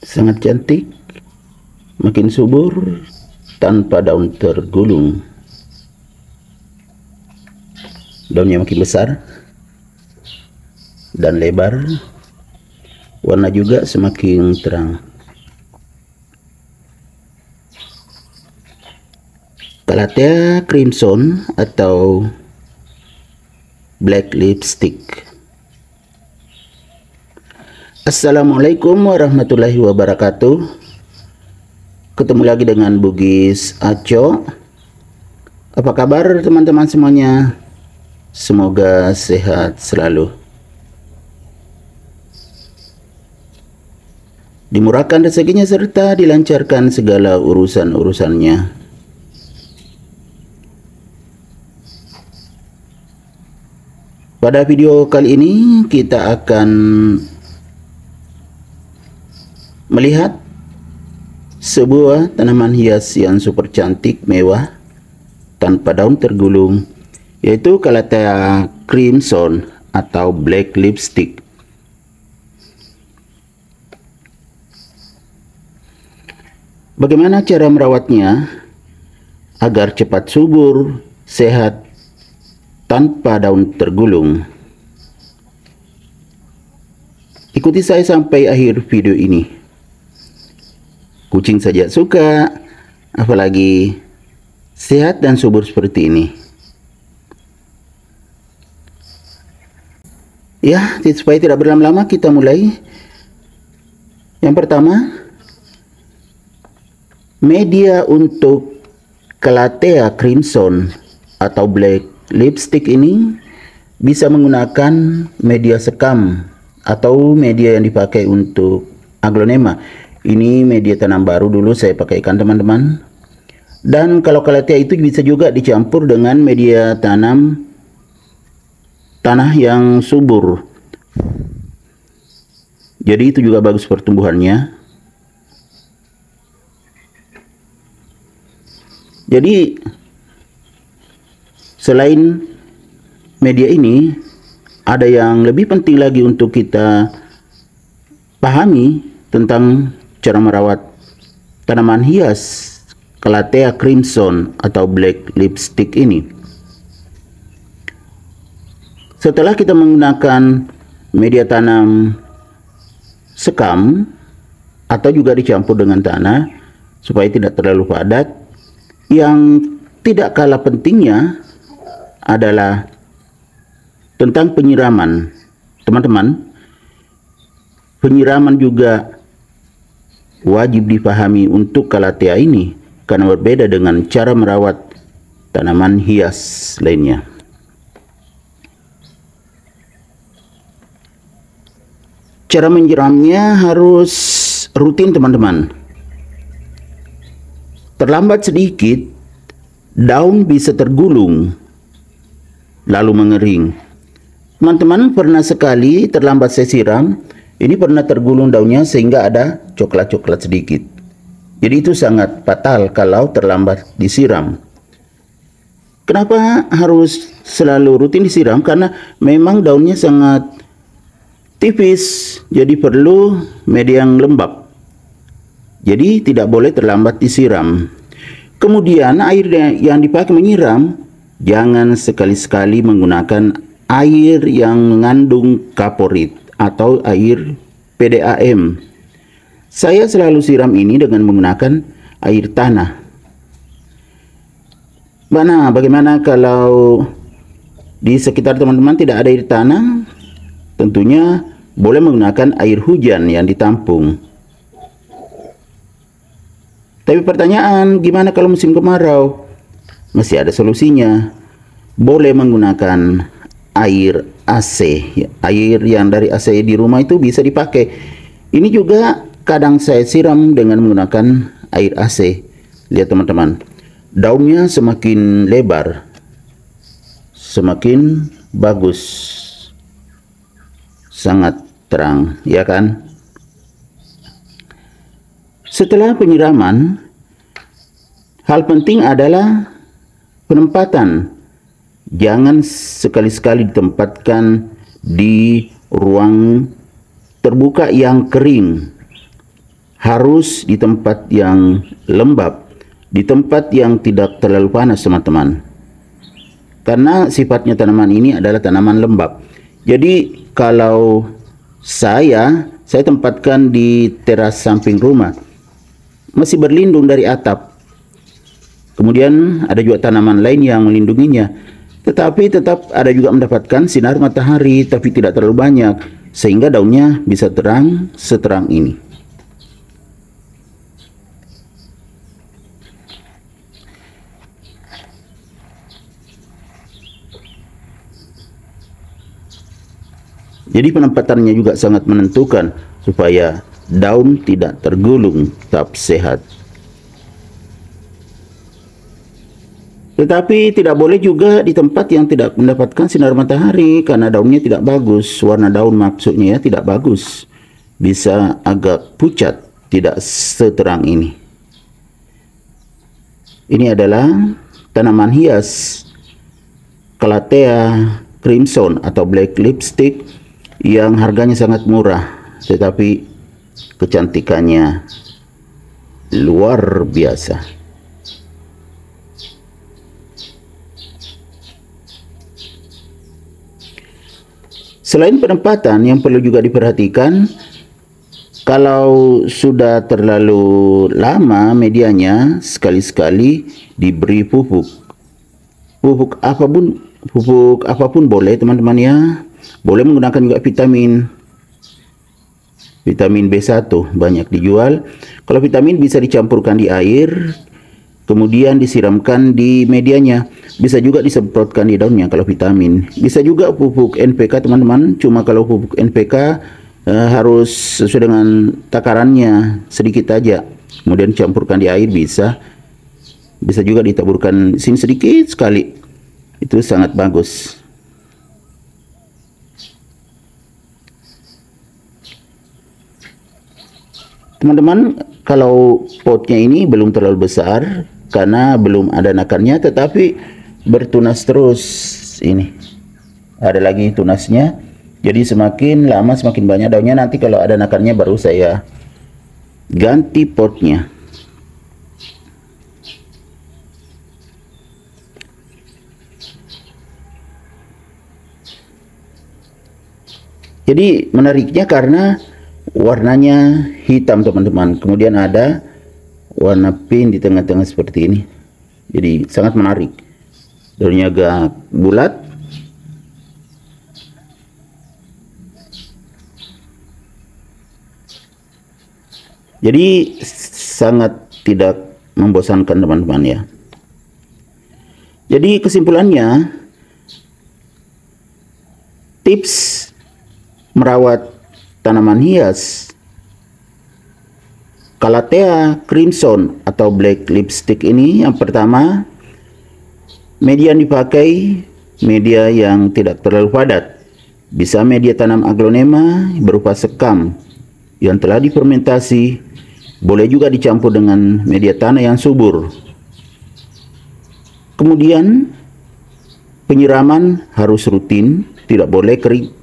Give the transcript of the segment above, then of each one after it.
Sangat cantik, makin subur tanpa daun tergulung. Daunnya makin besar dan lebar, warna juga semakin terang. Calathea crimson atau black lipstick. Assalamualaikum warahmatullahi wabarakatuh. Ketemu lagi dengan Bugis Aco. Apa kabar teman-teman semuanya? Semoga sehat selalu. Dimurahkan rezekinya serta dilancarkan segala urusan-urusannya. Pada video kali ini kita akan melihat sebuah tanaman hias yang super cantik, mewah, tanpa daun tergulung, yaitu Calathea crimson atau black lipstick. Bagaimana cara merawatnya agar cepat subur, sehat, tanpa daun tergulung? Ikuti saya sampai akhir video ini. Kucing saja suka, apalagi sehat dan subur seperti ini. Ya, supaya tidak berlama-lama kita mulai. Yang pertama, media untuk Calathea crimson atau black lipstick ini bisa menggunakan media sekam atau media yang dipakai untuk aglonema. Ini media tanam baru, dulu saya pakaikan teman-teman. Dan kalau Calathea itu bisa juga dicampur dengan media tanah yang subur. Jadi itu juga bagus pertumbuhannya. Jadi selain media ini, ada yang lebih penting lagi untuk kita pahami tentang cara merawat tanaman hias Calathea crimson atau black lipstick ini. Setelah kita menggunakan media tanam sekam atau juga dicampur dengan tanah supaya tidak terlalu padat, yang tidak kalah pentingnya adalah tentang penyiraman. Teman-teman, penyiraman juga wajib dipahami untuk Calathea ini karena berbeda dengan cara merawat tanaman hias lainnya. Cara menyiramnya harus rutin teman-teman. Terlambat sedikit, daun bisa tergulung lalu mengering. Teman-teman pernah sekali terlambat saya siram, ini pernah tergulung daunnya sehingga ada coklat-coklat sedikit. Jadi itu sangat fatal kalau terlambat disiram. Kenapa harus selalu rutin disiram? Karena memang daunnya sangat tipis, jadi perlu media yang lembab. Jadi tidak boleh terlambat disiram. Kemudian air yang dipakai menyiram, jangan sekali-sekali menggunakan air yang mengandung kaporit atau air PDAM. Saya selalu siram ini dengan menggunakan air tanah. Bagaimana kalau di sekitar teman-teman tidak ada air tanah? Tentunya boleh menggunakan air hujan yang ditampung. Tapi pertanyaan, gimana kalau musim kemarau? Masih ada solusinya. Boleh menggunakan air AC, air yang dari AC di rumah itu bisa dipakai. Ini juga kadang saya siram dengan menggunakan air AC. Lihat teman-teman, daunnya semakin lebar, semakin bagus, sangat terang, ya kan? Setelah penyiraman, hal penting adalah penempatan. Jangan sekali-sekali ditempatkan di ruang terbuka yang kering. harus di tempat yang lembab, di tempat yang tidak terlalu panas teman-teman. Karena sifatnya tanaman ini adalah tanaman lembab. Jadi kalau saya tempatkan di teras samping rumah, masih berlindung dari atap. Kemudian ada juga tanaman lain yang melindunginya, tetapi tetap ada juga mendapatkan sinar matahari, tapi tidak terlalu banyak, sehingga daunnya bisa terang seterang ini. Jadi penempatannya juga sangat menentukan supaya daun tidak tergulung, tetap sehat. Tetapi tidak boleh juga di tempat yang tidak mendapatkan sinar matahari, karena daunnya tidak bagus. Warna daun maksudnya ya, tidak bagus. Bisa agak pucat, tidak seterang ini. Ini adalah tanaman hias Calathea crimson atau black lipstick yang harganya sangat murah, tetapi kecantikannya luar biasa. Selain penempatan yang perlu juga diperhatikan, kalau sudah terlalu lama medianya, sekali-sekali diberi pupuk. Pupuk apapun boleh teman-teman ya. Boleh menggunakan juga vitamin B1 banyak dijual. Kalau vitamin bisa dicampurkan di air, kemudian disiramkan di medianya. Bisa juga disemprotkan di daunnya kalau vitamin. Bisa juga pupuk NPK teman-teman. Cuma kalau pupuk NPK harus sesuai dengan takarannya, sedikit aja. Kemudian campurkan di air bisa. Bisa juga ditaburkan sini sedikit sekali. Itu sangat bagus. Teman-teman, kalau potnya ini belum terlalu besar karena belum ada anakannya, tetapi bertunas terus ini. Ada lagi tunasnya. Jadi semakin lama semakin banyak daunnya. Nanti kalau ada anakannya baru saya ganti potnya. Jadi menariknya karena warnanya hitam teman-teman, kemudian ada warna pink di tengah-tengah seperti ini. Jadi sangat menarik. Daunnya agak bulat. Jadi sangat tidak membosankan teman-teman ya. Jadi kesimpulannya, tips merawat tanaman hias Calathea crimson atau black lipstick ini, yang pertama, media yang dipakai media yang tidak terlalu padat. Bisa media tanam aglonema berupa sekam yang telah difermentasi. Boleh juga dicampur dengan media tanah yang subur. Kemudian penyiraman harus rutin, tidak boleh kering.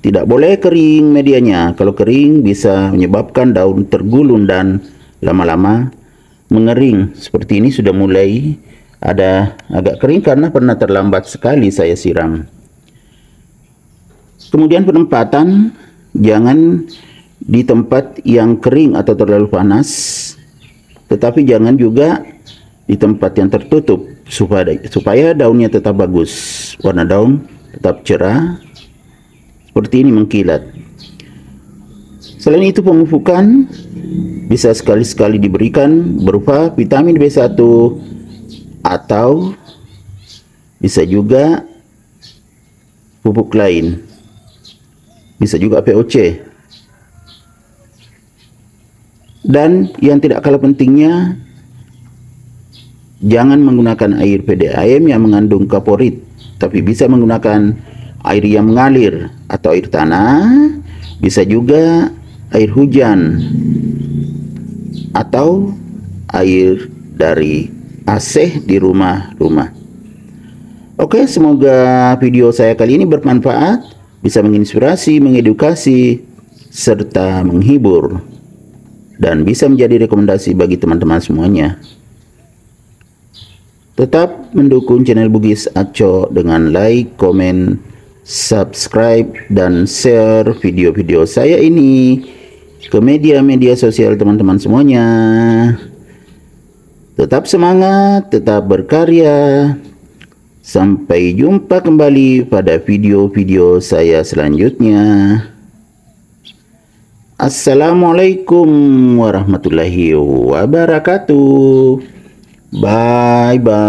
Tidak boleh kering medianya. Kalau kering bisa menyebabkan daun tergulung dan lama-lama mengering. Seperti ini sudah mulai ada agak kering karena pernah terlambat sekali saya siram. Kemudian penempatan, jangan di tempat yang kering atau terlalu panas, tetapi jangan juga di tempat yang tertutup supaya daunnya tetap bagus, warna daun tetap cerah seperti ini mengkilat. Selain itu, pemupukan bisa sekali-sekali diberikan berupa vitamin B1 atau bisa juga pupuk lain, bisa juga POC. Dan yang tidak kalah pentingnya, jangan menggunakan air PDAM yang mengandung kaporit, tapi bisa menggunakan air yang mengalir atau air tanah, bisa juga air hujan atau air dari AC di rumah-rumah. Oke, semoga video saya kali ini bermanfaat, bisa menginspirasi, mengedukasi, serta menghibur. dan bisa menjadi rekomendasi bagi teman-teman semuanya. Tetap mendukung channel Bugis Aco dengan like, komen, subscribe, dan share video-video saya ini ke media-media sosial teman-teman semuanya. Tetap semangat, tetap berkarya. Sampai jumpa kembali pada video-video saya selanjutnya. Assalamualaikum warahmatullahi wabarakatuh. Bye bye.